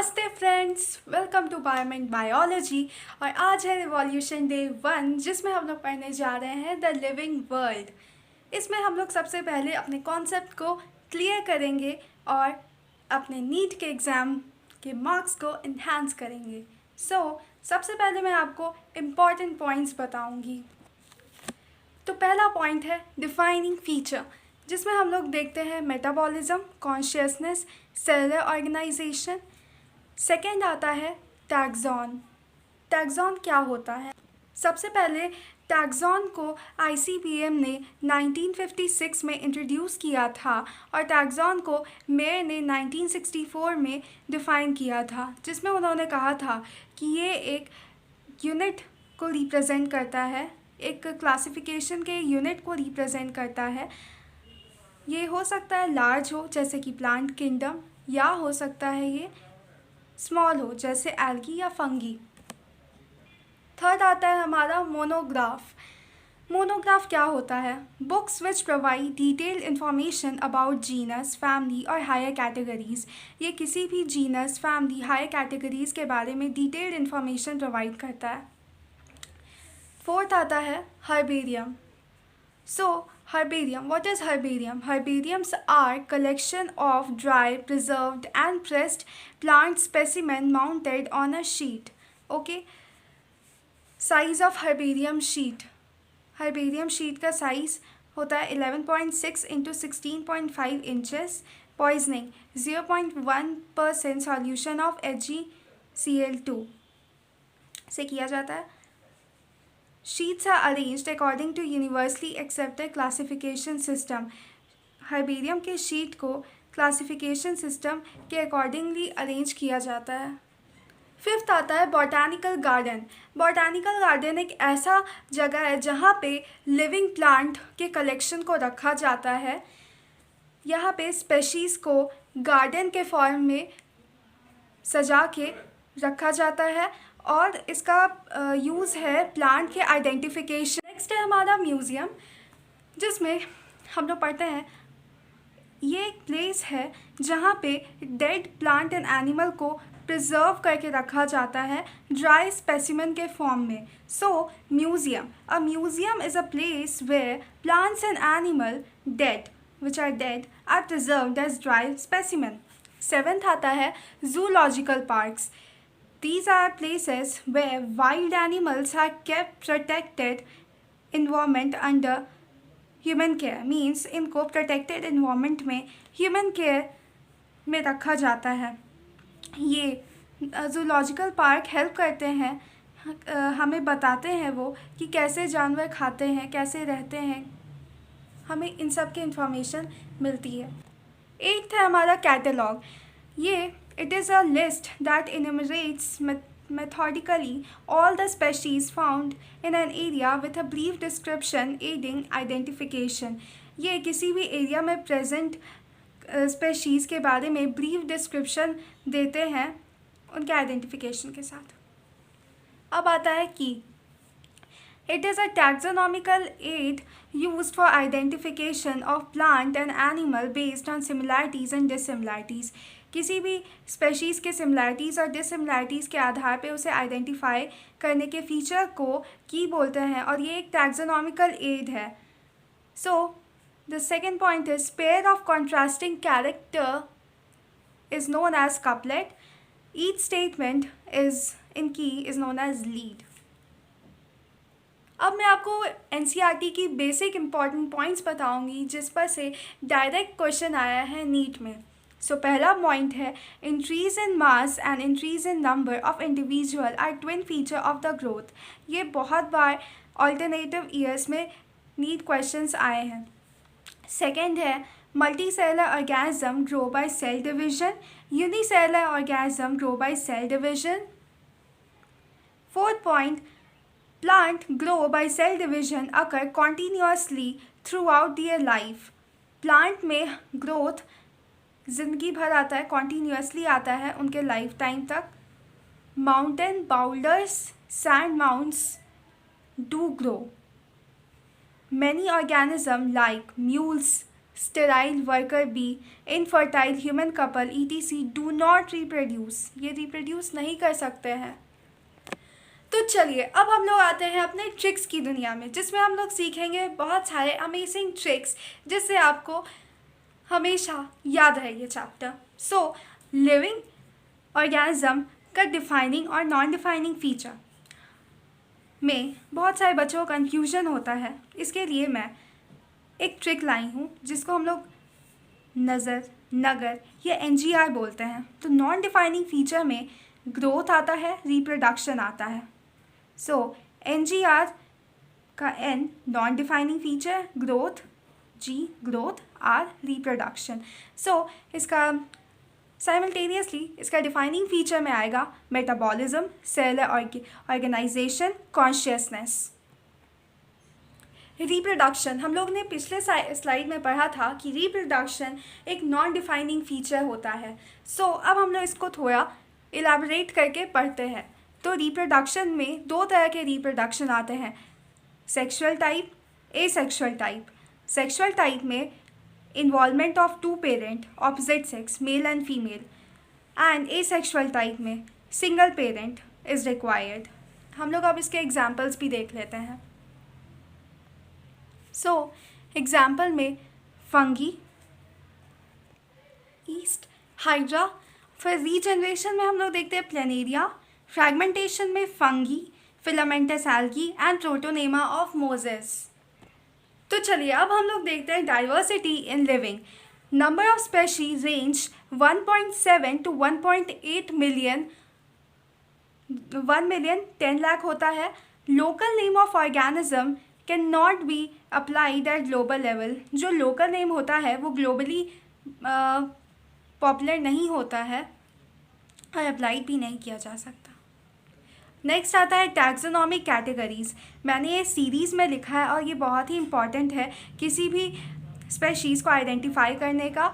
नमस्ते friends, welcome to बायोमेंट biology. और आज है रिवॉल्यूशन डे 1, जिसमें हम लोग पढ़ने जा रहे हैं द लिविंग वर्ल्ड। इसमें हम लोग सबसे पहले अपने कॉन्सेप्ट को क्लियर करेंगे और अपने नीट के एग्ज़ाम के मार्क्स को इन्हांस करेंगे। सबसे पहले मैं आपको इम्पॉर्टेंट पॉइंट्स बताऊंगी। तो पहला पॉइंट है डिफाइनिंग फीचर, जिसमें हम लोग देखते हैं metabolism, consciousness, cellular organisation. Second आता है टैक्सॉन। टैक्सॉन क्या होता है? सबसे पहले टैक्सॉन को आईसीपीएम ने 1956 में इंट्रोड्यूस किया था और टैक्सॉन को मेयर ने 1964 में डिफ़ाइन किया था, जिसमें उन्होंने कहा था कि ये एक यूनिट को रिप्रेजेंट करता है, एक क्लासिफिकेशन के यूनिट को रिप्रेजेंट करता है। ये हो सकता है लार्ज हो जैसे कि प्लांट किंगडम, या हो सकता है ये स्मॉल हो जैसे एल्गी या फंगी। थर्ड आता है हमारा मोनोग्राफ। मोनोग्राफ क्या होता है? Books which provide detailed information about genus, family और हायर कैटेगरीज। ये किसी भी जीनस, फैमिली, हायर कैटेगरीज के बारे में डिटेल्ड इंफॉर्मेशन प्रोवाइड करता है। फोर्थ आता है herbarium. Herbarium. What is herbarium? Herbariums are collection of dry, preserved and pressed plant specimen mounted on a sheet. Okay. Size of herbarium sheet. Herbarium sheet का size होता है 11.6 into 16.5 inches. Poisoning 0.1% solution of HgCl2 से किया जाता है। Sheets are arranged according to universally accepted classification system. Herbarium के sheet को classification system के अकॉर्डिंगली अरेंज किया जाता है। फिफ्थ आता है बॉटैनिकल गार्डन। बॉटैनिकल गार्डन एक ऐसा जगह है जहाँ पे लिविंग प्लांट के कलेक्शन को रखा जाता है। यहाँ पे स्पेशीज़ को गार्डन के फॉर्म में सजा के रखा जाता है और इसका यूज़ है प्लांट के आइडेंटिफिकेशन। नेक्स्ट है हमारा म्यूज़ियम, जिसमें हम लोग पढ़ते हैं ये एक प्लेस है जहाँ पे डेड प्लांट एंड एनिमल को प्रिजर्व करके रखा जाता है ड्राई स्पेसिमेन के फॉर्म में। Museum, a museum is a place where plants and animal dead which are dead are preserved as dry specimen. Seventh आता है zoological parks. These are places where wild animals are kept protected environment under human care. Means इनको protected environment में human care में रखा जाता है। ये zoological park help करते हैं, हमें बताते हैं वो कि कैसे जानवर खाते हैं, कैसे रहते हैं, हमें इन सब की इंफॉर्मेशन मिलती है। एट्थ है हमारा कैटलॉग। ये It is a list that enumerates methodically all the species found in an area with a brief description aiding identification. ये किसी भी एरिया में प्रेजेंट स्पेशीज़ के बारे में ब्रीफ डिस्क्रिप्शन देते हैं उनके आइडेंटिफिकेशन के साथ। अब आता है की It is a taxonomical aid used for identification of plant and animal based on similarities and dissimilarities. किसी भी स्पेशीज़ के सिमिलैरिटीज़ और डिससिमिलैरिटीज़ के आधार पे उसे आइडेंटिफाई करने के फीचर को की बोलते हैं और ये एक टैक्सोनॉमिकल एड है। The second point is pair of contrasting character is known as couplet. Each statement is in key is known as lead. अब मैं आपको एनसीईआरटी की बेसिक इम्पॉर्टेंट पॉइंट्स बताऊंगी जिस पर से डायरेक्ट क्वेश्चन आया है नीट में। पहला पॉइंट है increase in mass and increase in number of individual are twin feature of the growth. ये बहुत बार ऑल्टरनेटिव ईयर्स में नीट क्वेश्चंस आए हैं। सेकेंड है multicellular organism grow by cell division, unicellular organism grow by cell division. Fourth point plant grow by cell division occur continuously throughout their life. Plant में growth ज़िंदगी भर आता है, continuously आता है उनके लाइफ टाइम तक। Mountain boulders, sand mounts do grow. Many organisms like mules, sterile worker bee, infertile human couple etc do not reproduce. ये reproduce नहीं कर सकते हैं. तो चलिए अब हम लोग आते हैं अपने ट्रिक्स की दुनिया में, जिसमें हम लोग सीखेंगे बहुत सारे अमेजिंग ट्रिक्स जिससे आपको हमेशा याद रहे ये चैप्टर. सो लिविंग ऑर्गेनिज्म का डिफाइनिंग और नॉन डिफाइनिंग फीचर में बहुत सारे बच्चों को कन्फ्यूजन होता है. इसके लिए मैं एक ट्रिक लाई हूँ जिसको हम लोग नगर या NGR बोलते हैं. तो नॉन डिफाइनिंग फीचर में ग्रोथ आता है, रिप्रोडक्शन आता है. सो NGR का N non defining feature, growth, G growth, R reproduction. So इसका साइमल्टेनियसली इसका डिफाइनिंग फीचर में आएगा metabolism, cellular organisation, consciousness. Reproduction हम लोग ने पिछले स्लाइड में पढ़ा था कि रिप्रोडक्शन एक नॉन डिफाइनिंग फीचर होता है. सो अब हम लोग इसको थोड़ा इलैबोरेट करके पढ़ते हैं. तो रिप्रोडक्शन में दो तरह के रिप्रोडक्शन आते हैं, sexual type, asexual type. Sexual type में involvement of two parent opposite sex male and female, and asexual type में single parent is required. हम लोग अब इसके एग्जाम्पल्स भी देख लेते हैं. सो एग्जाम्पल में फंगी, ईस्ट, हाइड्रा. फिर रीजनरेशन में हम लोग देखते हैं प्लेनेरिया. फ्रैगमेंटेशन में fungi, filamentous algae and protonema of Moses. तो चलिए अब हम लोग देखते हैं diversity in living. Number of species range 1.7 to 1.8 million, 1 million 10 lakh होता है. Local name of organism can not be applied at global level. जो लोकल नेम होता है वो ग्लोबली पॉपुलर नहीं होता है और अप्लाइड भी नहीं किया जा सकता. नेक्स्ट आता है टैक्सोनॉमिक कैटेगरीज़. मैंने ये सीरीज़ में लिखा है और ये बहुत ही इम्पॉर्टेंट है किसी भी स्पेशीज़ को आइडेंटिफाई करने का,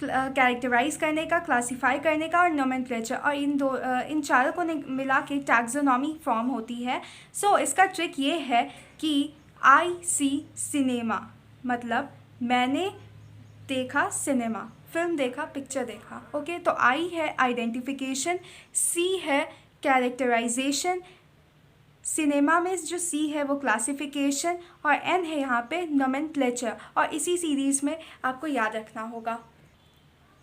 कैरेक्टराइज करने का, क्लासीफाई करने का और नोमेनक्लेचर, और इन चारों को मिला के टैक्सोनॉमी फॉर्म होती है. सो इसका ट्रिक ये है कि आई सी सिनेमा, मतलब मैंने देखा सिनेमा, फिल्म देखा, पिक्चर देखा. ओके, तो आई है आइडेंटिफिकेशन, सी है कैरेक्टराइजेशन, सिनेमा में जो सी है वो क्लासिफिकेशन, और एन है यहाँ पे नोमेनक्लेचर. और इसी सीरीज़ में आपको याद रखना होगा.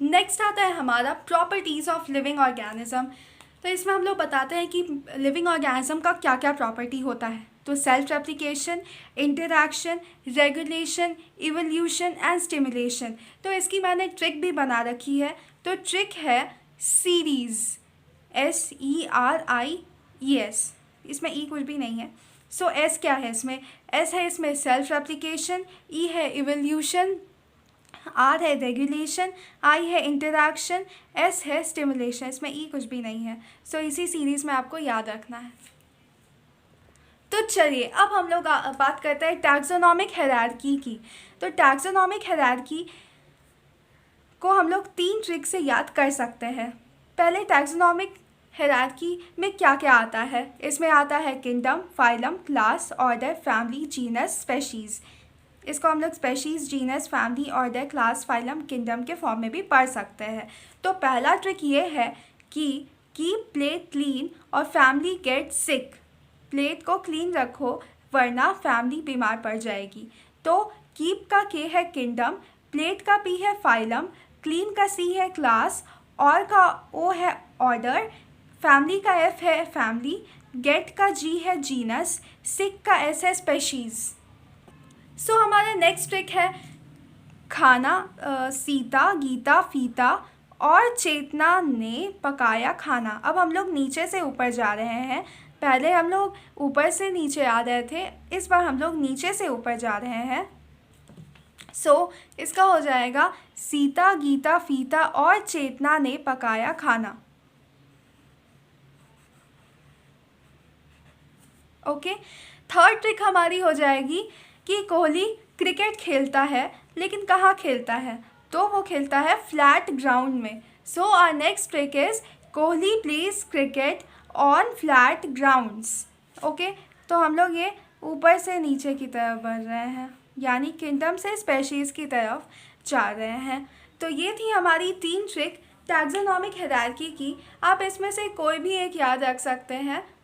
नेक्स्ट आता है हमारा प्रॉपर्टीज़ ऑफ लिविंग ऑर्गेनिज्म. तो इसमें हम लोग बताते हैं कि लिविंग ऑर्गेनिज्म का क्या क्या प्रॉपर्टी होता है. तो self replication, interaction, regulation, evolution and stimulation. तो इसकी मैंने ट्रिक भी बना रखी है. तो ट्रिक है सीरीज़, SERIES. इसमें ई कुछ भी नहीं है. सो एस क्या है इसमें? एस है इसमें सेल्फ रेप्लिकेशन, ई है इवोल्यूशन, आर है रेगुलेशन, आई है इंटरैक्शन, एस है स्टिमुलेशन. इसमें ई कुछ भी नहीं है. सो इसी सीरीज़ में आपको याद रखना है. तो चलिए अब हम लोग बात करते हैं टैक्सोनॉमिक हायरार्की की. तो टैक्सोनॉमिक हायरार्की को हम लोग 3 ट्रिक से याद कर सकते हैं. पहले टैक्सोनॉमिक हायरार्की में क्या क्या आता है? इसमें आता है kingdom, phylum, class, order, family, genus, species. इसको हम लोग species, genus, family, order, class, phylum, kingdom के फॉर्म में भी पढ़ सकते हैं. तो पहला ट्रिक ये है कि कीप प्लेट क्लीन और फैमिली गेट सिक. प्लेट को क्लीन रखो वरना फैमिली बीमार पड़ जाएगी. तो कीप का के है किंगडम, प्लेट का पी है फाइलम, क्लीन का सी है क्लास, और का ओ है ऑर्डर, फैमिली का एफ है फैमिली, गेट का जी है जीनस, सिक का एस है स्पेशीज़. सो हमारा नेक्स्ट ट्रिक है खाना. सीता, गीता, फीता और चेतना ने पकाया खाना. अब हम लोग नीचे से ऊपर जा रहे हैं. पहले हम लोग ऊपर से नीचे आ रहे थे, इस बार हम लोग नीचे से ऊपर जा रहे हैं. सो इसका हो जाएगा सीता, गीता, फीता और चेतना ने पकाया खाना. ओके, थर्ड ट्रिक हमारी हो जाएगी कि कोहली क्रिकेट खेलता है, लेकिन कहाँ खेलता है? तो वो खेलता है फ्लैट ग्राउंड में. So our next trick is Kohli plays cricket on flat grounds. Okay, तो हम लोग ये ऊपर से नीचे की तरफ बढ़ रहे हैं, यानी किंगडम से स्पेशीज़ की तरफ जा रहे हैं। तो ये थी हमारी 3 ट्रिक टैक्सोनॉमिक हायरार्की की। आप इसमें से कोई भी एक याद रख सकते हैं।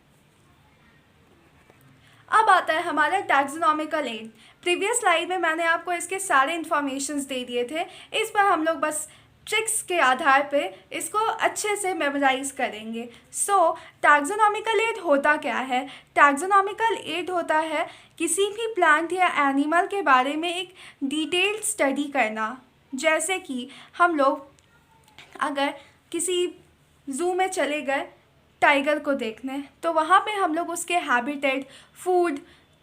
अब आता है हमारा टैक्सोनॉमिकल एड। प्रीवियस स्लाइड में मैंने आपको इसके सारे इन्फॉर्मेशंस दे दिए थे। इस पर हम लोग बस ट्रिक्स के आधार पे इसको अच्छे से मेमोराइज करेंगे। सो टैक्सोनॉमिकल एड होता क्या है? टैक्सोनॉमिकल एड होता है किसी भी प्लांट या एनिमल के बारे में एक डिटेल्ड स्टडी करना। जैसे कि हम लोग अगर किसी ज़ू में चले गए टाइगर को देखने, तो वहाँ पे हम लोग उसके हैबिटेट, फूड,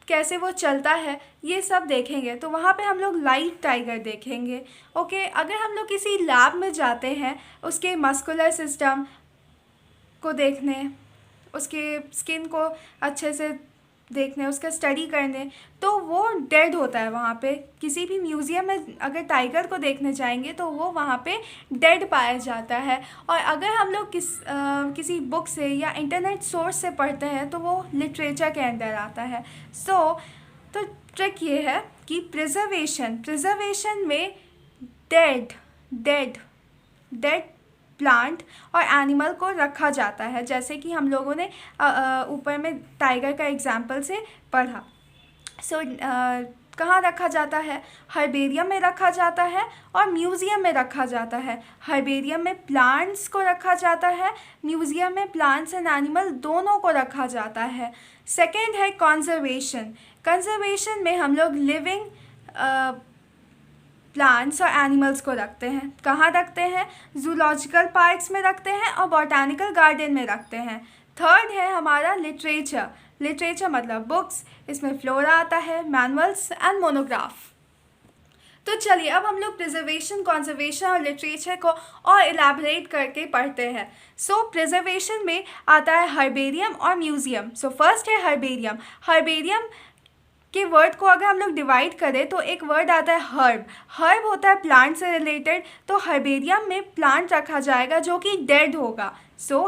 कैसे वो चलता है, ये सब देखेंगे। तो वहाँ पे हम लोग लाइव टाइगर देखेंगे। ओके, अगर हम लोग किसी लैब में जाते हैं उसके मस्कुलर सिस्टम को देखने, उसके स्किन को अच्छे से देखने, उसका स्टडी करने, तो वो डेड होता है वहाँ पे। किसी भी म्यूज़ियम में अगर टाइगर को देखने जाएंगे तो वो वहाँ पे डेड पाया जाता है। और अगर हम लोग किसी बुक से या इंटरनेट सोर्स से पढ़ते हैं तो वो लिटरेचर के अंदर आता है। तो ट्रिक ये है कि प्रिजर्वेशन में डेड प्लांट और एनिमल को रखा जाता है, जैसे कि हम लोगों ने ऊपर में टाइगर का एग्जाम्पल से पढ़ा। कहाँ रखा जाता है? हर्बेरियम में रखा जाता है और म्यूज़ियम में रखा जाता है। हर्बेरियम में प्लांट्स को रखा जाता है, म्यूज़ियम में प्लांट्स एंड एनिमल दोनों को रखा जाता है। सेकेंड है कंजर्वेशन में हम लोग लिविंग प्लांट्स और एनिमल्स को रखते हैं। कहाँ रखते हैं? जूलॉजिकल पार्क्स में रखते हैं और बॉटैनिकल गार्डन में रखते हैं। थर्ड है हमारा लिटरेचर मतलब बुक्स। इसमें फ्लोरा आता है, मैनुअल्स एंड मोनोग्राफ। तो चलिए अब हम लोग प्रिजर्वेशन, कंजर्वेशन और लिटरेचर को और इलैबोरेट करके पढ़ते हैं। प्रिजर्वेशन में आता है हर्बेरियम और म्यूज़ियम। फर्स्ट है हर्बेरियम के वर्ड को अगर हम लोग डिवाइड करें तो एक वर्ड आता है हर्ब होता है प्लांट से रिलेटेड। तो हर्बेरियम में प्लांट रखा जाएगा जो कि डेड होगा।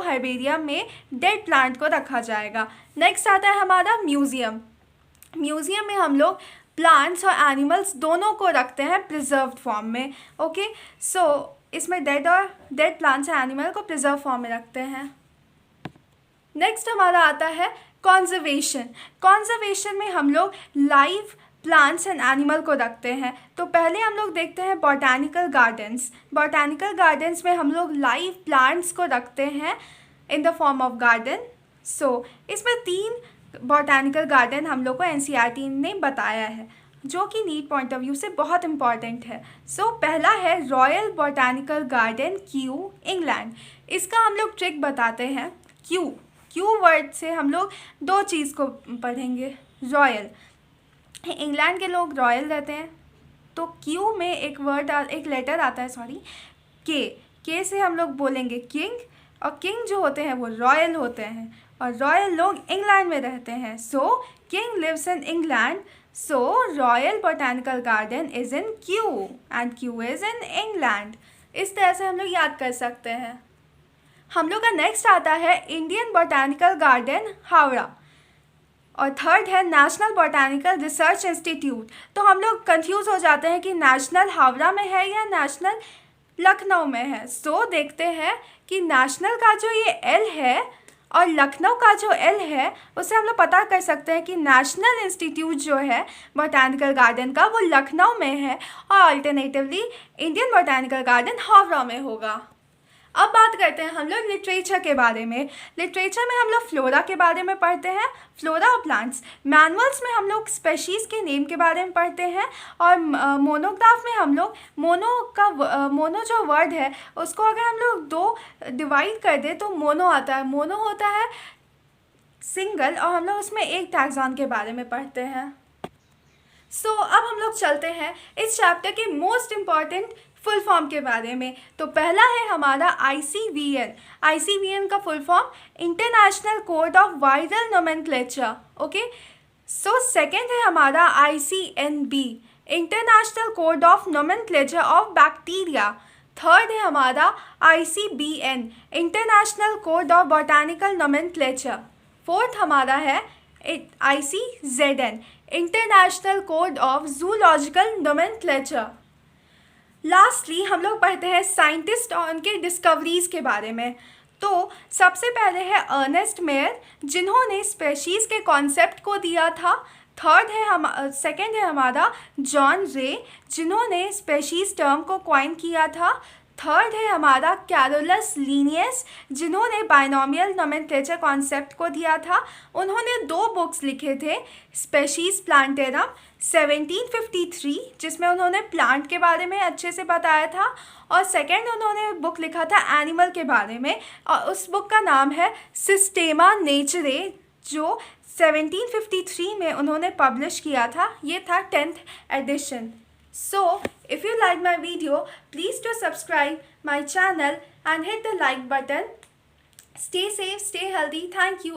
हर्बेरियम में डेड प्लांट को रखा जाएगा। नेक्स्ट आता है हमारा म्यूज़ियम में हम लोग प्लांट्स और एनिमल्स दोनों को रखते हैं प्रिजर्व्ड फॉर्म में। ओके, इसमें डेड प्लांट्स और एनिमल को प्रिजर्व फॉर्म में रखते हैं। नेक्स्ट हमारा आता है कॉन्जर्वेशन में हम लोग लाइव प्लांट्स एंड एनिमल को रखते हैं। तो पहले हम लोग देखते हैं बॉटैनिकल गार्डन्स में हम लोग लाइव प्लांट्स को रखते हैं in the form of garden. इसमें 3 बॉटैनिकल गार्डन हम लोग को एनसीईआरटी ने बताया है, जो कि नीट पॉइंट ऑफ व्यू से बहुत इंपॉर्टेंट है। पहला है royal botanical garden Q, England. इसका हम लोग ट्रिक बताते हैं। क्यू वर्ड से हम लोग 2 चीज़ को पढ़ेंगे। रॉयल, इंग्लैंड के लोग रॉयल रहते हैं, तो क्यू में एक लेटर आता है के से हम लोग बोलेंगे किंग, और किंग जो होते हैं वो रॉयल होते हैं, और रॉयल लोग इंग्लैंड में रहते हैं। King lives in England, royal botanical garden is in Kew and Kew is in England. इस तरह से हम लोग याद कर सकते हैं। हम लोग का नेक्स्ट आता है इंडियन बॉटैनिकल गार्डन हावड़ा, और थर्ड है नेशनल बॉटैनिकल रिसर्च इंस्टीट्यूट। तो हम लोग कंफ्यूज हो जाते हैं कि नेशनल हावड़ा में है या नेशनल लखनऊ में है। देखते हैं कि नेशनल का जो ये एल है और लखनऊ का जो एल है, उससे हम लोग पता कर सकते हैं कि नेशनल इंस्टीट्यूट जो है बॉटैनिकल गार्डन का वो लखनऊ में है, और alternatively Indian botanical garden Howrah में होगा। अब बात करते हैं हम लोग लिटरेचर के बारे में। लिटरेचर में हम लोग फ्लोरा के बारे में पढ़ते हैं, फ्लोरा और प्लांट्स। मैनुअल्स में हम लोग स्पेशीज़ के नेम के बारे में पढ़ते हैं, और मोनोग्राफ में हम लोग मोनो जो वर्ड है उसको अगर हम लोग 2 डिवाइड कर दें तो मोनो आता है। मोनो होता है सिंगल, और हम लोग उसमें एक टैक्सॉन के बारे में पढ़ते हैं। अब हम लोग चलते हैं इस चैप्टर के मोस्ट इम्पॉर्टेंट फुल फॉर्म के बारे में। तो पहला है हमारा ICVN का full form international code of viral nomenclature. Okay, second है हमारा ICNB, international code of nomenclature of bacteria. Third है हमारा ICBN, international code of botanical nomenclature. Fourth हमारा है ICZN, international code of zoological nomenclature. Lastly हम लोग पढ़ते हैं साइंटिस्ट और उनके डिस्कवरीज के बारे में। तो सबसे पहले है अर्नेस्ट मेयर, जिन्होंने स्पेशीज़ के कॉन्सेप्ट को दिया था। सेकंड है हमारा जॉन रे, जिन्होंने स्पेशीज़ टर्म को क्वाइन किया था। थर्ड है हमारा कैरोलस लीनियस, जिन्होंने बाइनोमियल नोमेनक्लेचर कॉन्सेप्ट को दिया था। उन्होंने 2 बुक्स लिखे थे, स्पेशीज़ प्लांटेरम 1753, जिसमें उन्होंने प्लांट के बारे में अच्छे से बताया था, और सेकंड उन्होंने बुक लिखा था एनिमल के बारे में, और उस बुक का नाम है सिस्टेमा नेचरे, जो 1753 में उन्होंने पब्लिश किया था। ये था 10th edition. So, if you like my video, please do subscribe my channel and hit the like button. Stay safe, stay healthy. Thank you.